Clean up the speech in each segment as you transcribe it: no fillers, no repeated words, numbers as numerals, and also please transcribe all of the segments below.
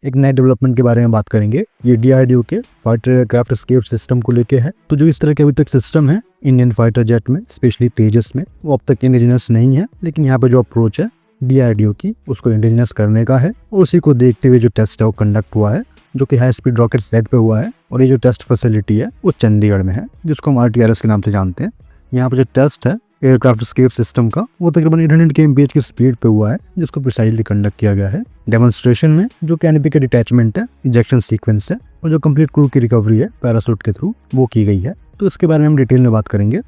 एक नए डेवलपमेंट के बारे में बात करेंगे। ये DRDO के फाइटर एयरक्राफ्ट एस्केप सिस्टम को लेके है। तो जो इस तरह के अभी तक सिस्टम है इंडियन फाइटर जेट में, स्पेशली तेजस में, वो अब तक इंडिजिनस नहीं है। लेकिन यहाँ पे जो अप्रोच है DRDO की, उसको इंडिजिनस करने का है और उसी को देखते हुए जो टेस्ट है वो कंडक्ट हुआ है, जो कि हाई स्पीड रॉकेट सेट पे हुआ है। और ये जो टेस्ट फैसिलिटी है वो चंडीगढ़ में है, जिसको हम RTRS के नाम से जानते हैं। यहाँ पे जो टेस्ट है एयरक्राफ्ट एस्केप सिस्टम का, वो तकरीबन 800 kmph की स्पीड पे हुआ है, जिसको प्रिसाइजली कंडक्ट किया गया है। डेमोन्स्ट्रेशन में जो कैनोपी का डिटैचमेंट है, इंजेक्शन सीक्वेंस है और जो कंप्लीट क्रू की रिकवरी है पैरासूट के थ्रू, वो की गई है। तो इसके बारे में हम डिटेल में बात करेंगे।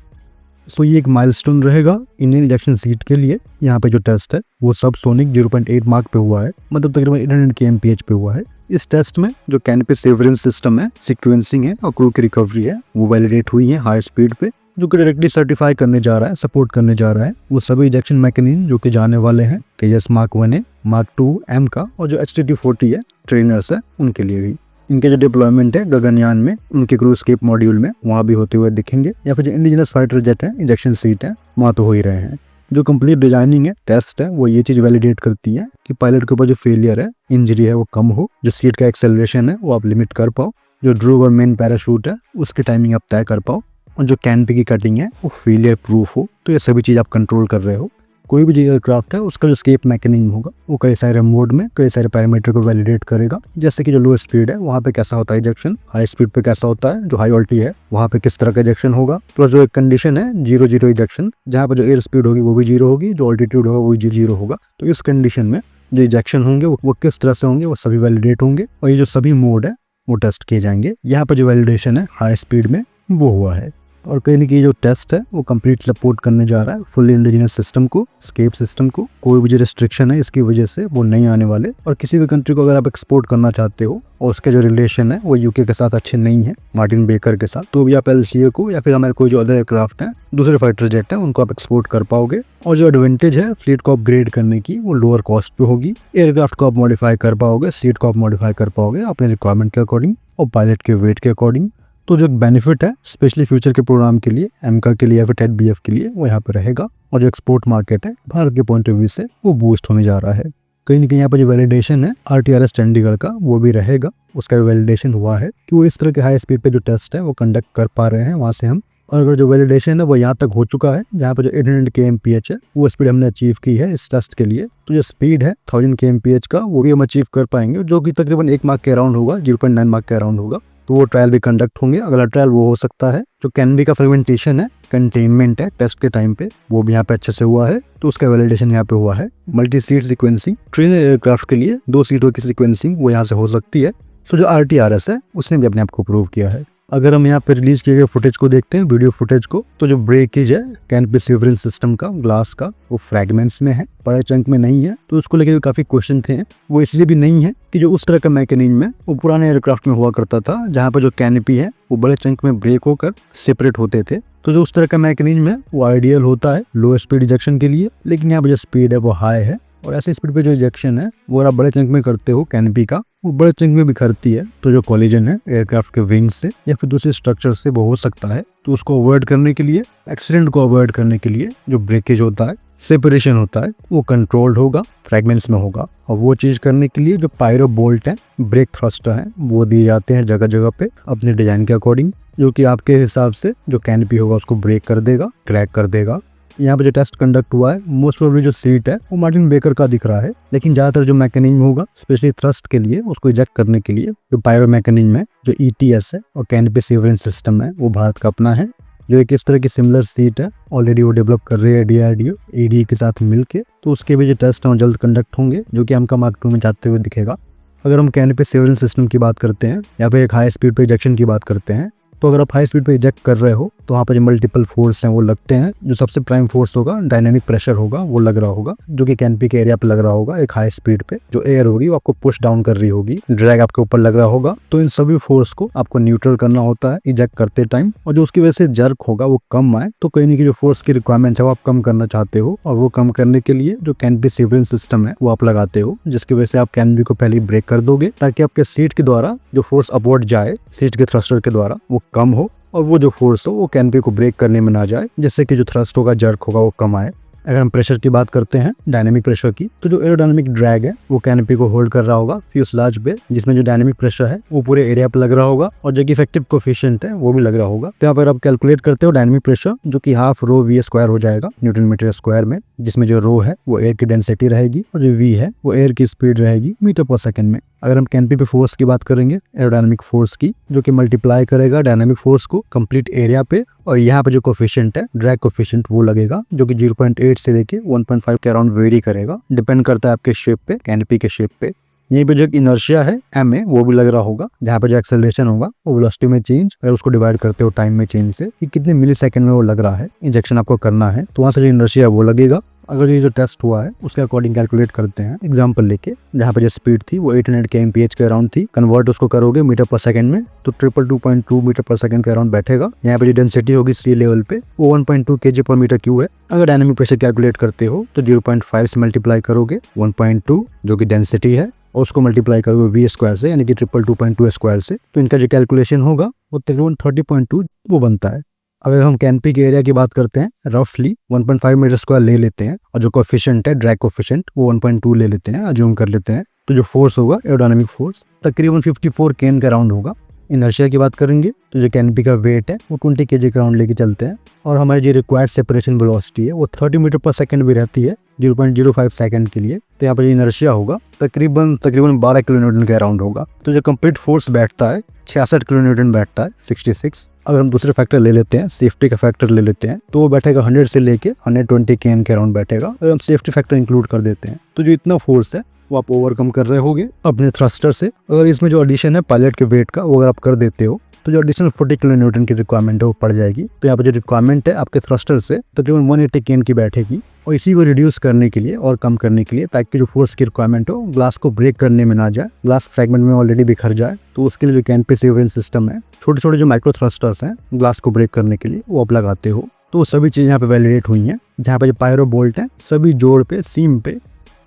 तो ये एक माइलस्टोन रहेगा इंडियन इंजेक्शन सीट के लिए। यहाँ पे जो टेस्ट है वो सब सोनिक 0.8 मार्क पे हुआ है, मतलब तकरीबन 800 kmph पे हुआ है। इस टेस्ट में जो कैनोपी सेवरेंस सिस्टम है, सीक्वेंसिंग है और क्रू की रिकवरी है, वो वैलिडेट हुई है हाई स्पीड पे, जो कि डायरेक्टली सर्टिफाई करने जा रहा है, सपोर्ट करने जा रहा है वो सभी इंजेक्शन मैकेनिज्म जो कि जाने वाले हैं तेजस मार्क 1A, मार्क 2M का और जो HTT-40 है ट्रेनर्स है उनके लिए भी। इनके जो डिप्लॉयमेंट है गगनयान में, उनके क्रू एस्केप मॉड्यूल में, वहाँ भी होते हुए दिखेंगे। या फिर जो इंडिजिनस फाइटर जेट है, इंजेक्शन सीट है, वहाँ तो हो ही रहे हैं। जो कंप्लीट डिजाइनिंग है, टेस्ट है, वो ये चीज वैलिडेट करती है कि पायलट के ऊपर जो फेलियर है, इंजरी है, वो कम हो, जो सीट का एक्सेलरेशन है वो आप लिमिट कर पाओ, जो ड्रूग और मेन पैराशूट है उसकी टाइमिंग आप तय कर पाओ, और जो कैनोपी की कटिंग है वो फेलियर प्रूफ हो। तो ये सभी चीज आप कंट्रोल कर रहे हो। कोई भी जो एयरक्राफ्ट है उसका जो एस्केप मैकेनिज्म होगा वो कई सारे मोड में कई सारे पैरामीटर को वैलिडेट करेगा। जैसे कि जो लो स्पीड है वहाँ पे कैसा होता है इजेक्शन, हाई स्पीड पे कैसा होता है, जो हाई ऑल्टी है वहाँ पे किस तरह का इजेक्शन होगा, प्लस जो एक कंडीशन है 0-0 इजेक्शन, जहाँ पे जो एयर स्पीड होगी वो भी 0 होगी, जो ऑल्टीट्यूड होगा वो भी 0 होगा। तो इस कंडीशन में जो इजेक्शन होंगे वो किस तरह से होंगे, वो सभी वैलिडेट होंगे और ये जो सभी मोड है वो टेस्ट किए जाएंगे। यहाँ पर जो वैलिडेशन है हाई स्पीड में वो हुआ है। और कहीं ना कहीं जो टेस्ट है वो कंप्लीट सपोर्ट करने जा रहा है फुल इंडिजिनस सिस्टम को, एस्केप सिस्टम को। कोई भी जो रिस्ट्रिक्शन है इसकी वजह से वो नहीं आने वाले। और किसी भी कंट्री को अगर आप एक्सपोर्ट करना चाहते हो और उसके जो रिलेशन है वो यूके के साथ अच्छे नहीं है, मार्टिन बेकर के साथ, तो भी आप LCA को या फिर हमारे कोई जो अदर एयरक्राफ्ट है, दूसरे फाइटर जेट है, उनको आप एक्सपोर्ट कर पाओगे। और जो एडवांटेज है फ्लीट को अपग्रेड करने की, वो लोअर कॉस्ट पे होगी। एयरक्राफ्ट को आप मॉडिफाई कर पाओगे, सीट को आप मॉडिफाई कर पाओगे अपने रिक्वायरमेंट के अकॉर्डिंग और पायलट के वेट के अकॉर्डिंग। तो जो बेनिफिट है स्पेशली फ्यूचर के प्रोग्राम के लिए, एमका के लिए या फिर TED-BF के लिए, वो यहाँ पे रहेगा। और जो एक्सपोर्ट मार्केट है भारत के पॉइंट ऑफ व्यू से वो बूस्ट होने जा रहा है। कहीं ना कहीं यहाँ पर जो वैलिडेशन है RTRS चंडीगढ़ का, वो भी रहेगा। उसका वैलिडेशन हुआ है कि वो इस तरह के हाई स्पीड पे जो टेस्ट है वो कंडक्ट कर पा रहे हैं वहाँ से हम। और अगर जो वैलिडेशन है वो यहाँ तक हो चुका है, जहाँ पर जो 800 kmph है वो स्पीड हमने अचीव की है इस टेस्ट के लिए, तो जो स्पीड है 1000 kmph का वो भी हम अचीव कर पाएंगे, जो कि तकरीबन 1 मार्क के अराउंड होगा, 0.9 मार्क के अराउंड होगा। तो वो ट्रायल भी कंडक्ट होंगे। अगला ट्रायल वो हो सकता है जो कैनोपी का फ्रेगमेंटेशन है, कंटेनमेंट है टेस्ट के टाइम पे, वो भी यहाँ पे अच्छे से हुआ है, तो उसका वैलिडेशन यहाँ पे हुआ है। Multi seat sequencing trainer aircraft के लिए 2 सीटों की सीक्वेंसिंग वो यहाँ से हो सकती है। तो जो RTRS है उसने भी अपने आप को प्रूव किया है। अगर हम यहाँ पे रिलीज किए गए फुटेज को देखते हैं, वीडियो फुटेज को, तो जो ब्रेकेज है कैनोपी सेवरेंस सिस्टम का, ग्लास का, वो फ्रैगमेंट्स में है, बड़े चंक में नहीं है। तो उसको लेके काफी क्वेश्चन थे। वो इसलिए भी नहीं है कि जो उस तरह का मैकेनिज्म है वो पुराने एयरक्राफ्ट में हुआ करता था, जहाँ पे जो कैनोपी है वो बड़े चंक में ब्रेक होकर सेपरेट होते थे। तो जो उस तरह का मैकेनिज्म है वो आइडियल होता है लो स्पीड इजेक्शन के लिए। लेकिन यहाँ पे जो स्पीड है वो हाई है और ऐसे स्पीड पे जो इजेक्शन है वो अगर आप बड़े चंक में करते हो कैनोपी का, वो बड़े चंक में बिखरती है। तो जो कॉलिजन है एयरक्राफ्ट के विंग्स से या फिर दूसरे स्ट्रक्चर से वो हो सकता है। तो उसको अवॉइड करने के लिए, एक्सीडेंट को अवॉइड करने के लिए जो ब्रेकेज होता है, सेपरेशन होता है, वो कंट्रोल्ड होगा, फ्रैगमेंट्स में होगा। और वो चीज करने के लिए जो पायरो बोल्ट है, ब्रेक थ्रस्टर है, वो दिए जाते हैं जगह जगह पे अपने डिजाइन के अकॉर्डिंग, जो कि आपके हिसाब से जो कैनोपी होगा उसको ब्रेक कर देगा, क्रैक कर देगा। यहाँ पे जो टेस्ट कंडक्ट हुआ है, मोस्ट प्रोबेबली जो सीट है वो मार्टिन बेकर का दिख रहा है। लेकिन ज्यादातर जो मैकेनिज्म होगा स्पेशली थ्रस्ट के लिए, उसको इजेक्ट करने के लिए जो पायरो मैकेनिज्म है, जो ETS है और कैनोपी सेवरेंस सिस्टम है, वो भारत का अपना है। जो एक इस तरह की सिमिलर सीट है ऑलरेडी वो डेवलप कर रही है DRDO ADA के साथ मिलके। तो उसके भी जो टेस्ट हैं जल्द कंडक्ट होंगे, जो कि हमका मार्क 2 में जाते हुए दिखेगा। अगर हम कैनोपी सेवरेंस सिस्टम की बात करते हैं या फिर एक हाई स्पीड पे इजेक्शन की बात करते हैं, तो अगर आप हाई स्पीड पे इजेक्ट कर रहे हो तो वहाँ पर जो मल्टीपल फोर्स हैं वो लगते हैं। जो सबसे प्राइम फोर्स होगा, डायनामिक प्रेशर होगा, वो लग रहा होगा, जो कि कैनोपी के एरिया पे लग रहा होगा। एक हाई स्पीड पे जो एयर होगी वो आपको पुश डाउन कर रही होगी, ड्रैग आपके ऊपर लग रहा होगा। तो इन सभी फोर्स को आपको न्यूट्रल करना होता है इजेक्ट करते टाइम, और जो उसकी वजह से जर्क होगा वो कम आए। तो कहीं ना कहीं जो फोर्स की रिक्वायरमेंट है वो आप कम करना चाहते हो, और वो कम करने के लिए जो कैनोपी सेवरेंस सिस्टम है वो आप लगाते हो, जिसकी वजह से आप कैनोपी को पहले ब्रेक कर दोगे, ताकि आपके सीट के द्वारा जो फोर्स अपवर्ड जाए सीट के थ्रस्टर के द्वारा वो कम हो, और वो जो फोर्स हो वो कैनोपी को ब्रेक करने में ना जाए, जिससे कि जो थ्रस्ट होगा, जर्क होगा, वो कम आए। अगर हम प्रेशर की बात करते हैं, डायनेमिक प्रेशर की, तो जो एरोडायनेमिक ड्रैग है वो कैनोपी को होल्ड कर रहा होगा फ्यूसलाज पे, जिसमें जो डायनेमिक प्रेशर है वो पूरे एरिया पे लग रहा होगा और जो कि इफेक्टिव कोफिशिएंट है वो भी लग रहा होगा। तो यहाँ पर आप कैलकुलेट करते हो डायनेमिक प्रेशर, जो कि हाफ रो वी स्क्वायर हो जाएगा न्यूटन मीटर स्क्वायर में, जिसमें जो रो है वो एयर की डेंसिटी रहेगी और जो वी है वो एयर की स्पीड रहेगी मीटर पर सेकंड में। अगर हम कैनोपी पे फोर्स की बात करेंगे, एरोडायनेमिक फोर्स की, जो कि मल्टीप्लाई करेगा डायनामिक फोर्स को कंप्लीट एरिया पे, और यहाँ पे जो कोफिशिएंट है ड्रैग कोफिशिएंट वो लगेगा, जो कि 0.8 से लेके 1.5 के अराउंड वेरी करेगा, डिपेंड करता है आपके शेप पे, कैनोपी के शेप पे। यहीं पे जो इनर्शिया है एम ए वो भी लग रहा होगा, जहाँ पे जो एक्सेलरेशन होगा वो वेलोसिटी में चेंज, अगर उसको डिवाइड करते हो टाइम में चेंज से कि कितने मिली सेकंड में वो लग रहा है, इंजेक्शन आपको करना है, तो वहाँ से जो इनर्शिया वो लगेगा। अगर ये जो टेस्ट हुआ है उसके अकॉर्डिंग कैलकुलेट करते हैं एग्जांपल लेके, जहाँ पे जो स्पीड थी वो 800 kmph के अराउंड थी, कन्वर्ट उसको करोगे मीटर पर सेकंड में तो 222.2 मीटर पर सेकंड के अराउंड बैठेगा। यहाँ पे जो डेंसिटी होगी सी लेवल पे वो 1.2 kg पर मीटर क्यूब है। अगर डायनेमिक प्रेशर कैलकुलेट करते हो तो 0.5 से मल्टीप्लाई करोगे 1.2 जो कि डेंसिटी है, और उसको मल्टीप्लाई करोगे वी स्क्वायर से, यानी कि 222 स्क्वायर से, तो इनका जो कैलकुलेशन होगा वो तकरीबन 30.2 वो बनता है। अगर हम कैनोपी के एरिया की बात करते हैं, रफली 1.5 मीटर स्क्वायर ले लेते हैं, और जो कोफिशिएंट है ड्रैग कोफिशिएंट वो 1.2 ले लेते हैं, अज्यूम कर लेते हैं, तो जो फोर्स होगा एरोडायनेमिक फोर्स तकरीबन 54 kN के अराउंड होगा। इनर्शिया की बात करेंगे तो जो कैनोपी का वेट है वो 20 kg के अराउंड लेके चलते हैं, और हमारी जो रिक्वायर्ड सेपरेशन वेलोसिटी है वो 30 मीटर पर सेकंड भी रहती है 0.05 सेकंड के लिए। तो यहाँ पर जो इनर्शिया होगा तकरीबन 12 किलोन्यूटन के अराउंड होगा। तो जो कंप्लीट फोर्स बैठता है 66 किलोन्यूटन बैठता है, 66। अगर हम दूसरे फैक्टर ले लेते हैं, सेफ्टी का फैक्टर ले लेते हैं, तो वो बैठेगा 100 से लेके 120 kN के अराउंड बैठेगा। अगर हम सेफ्टी फैक्टर इंक्लूड कर देते हैं तो जो इतना फोर्स है वो आप ओवरकम कर रहे होगे अपने थ्रस्टर से। अगर इसमें जो एडिशन है पायलट के वेट का वो अगर आप कर देते हो तो जो एडिशनल 40 किलोन्यूटन की रिक्वायरमेंट है वो पड़ जाएगी। तो यहाँ पर जो रिक्वायरमेंट है आपके थ्रस्टर से तकरीबन 180 kN की बैठेगी, और इसी को रिड्यूस करने के लिए और कम करने के लिए, ताकि जो फोर्स की रिक्वायरमेंट हो ग्लास को ब्रेक करने में ना जाए, ग्लास फ्रैगमेंट में ऑलरेडी बिखर जाए, तो उसके लिए जो कैनोपी सेवरेज सिस्टम है, छोटे छोटे जो माइक्रो थ्रस्टर्स हैं ग्लास को ब्रेक करने के लिए, वो आप लगाते हो। तो वो सभी चीज़ यहाँ पे वैलिडेट हुई हैं, जहाँ पे जो पायरो बोल्ट है सभी जोड़ पे सीम पे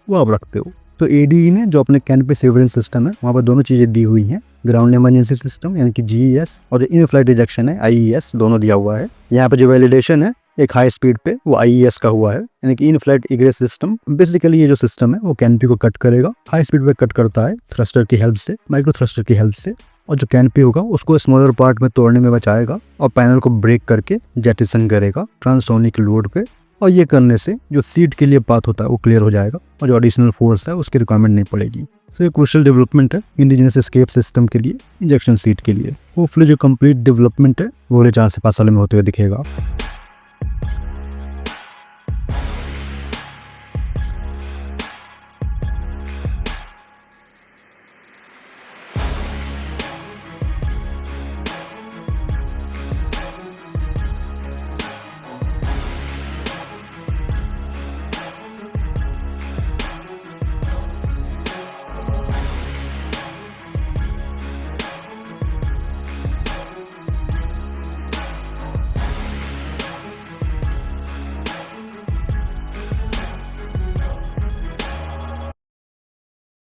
वो आप रखते हो। तो एडीई ने जो अपने कैनोपी सेवरेज सिस्टम है वहाँ पर दोनों चीज़ें दी हुई हैं, ग्राउंड इमरजेंसी सिस्टम यानी कि GES, और जो इन फ्लाइट इजेक्शन है IES, दोनों दिया हुआ है। यहाँ पे जो वैलिडेशन है एक हाई स्पीड पे वो IES का हुआ है, यानी कि in flight egress system. Basically ये जो सिस्टम है वो कैनोपी को कट करेगा, हाई स्पीड पे कट करता है थ्रस्टर की हेल्प से, माइक्रो थ्रस्टर की हेल्प से, और जो कैनोपी होगा उसको स्मॉलर पार्ट में तोड़ने में बचाएगा और पैनल को ब्रेक करके जेटिसन करेगा ट्रांसोनिक लोड पे, और ये करने से जो सीट के लिए पाथ होता है वो क्लियर हो जाएगा, और जो एडिशनल फोर्स है उसकी रिक्वायरमेंट नहीं पड़ेगी। तो ये क्रूशियल डेवलपमेंट है इंडिजिनस एस्केप सिस्टम के लिए, इंजेक्शन सीट के लिए। होपफुली जो कंप्लीट डेवलपमेंट है वो अगले 4 से 5 साल में होते हुए दिखेगा।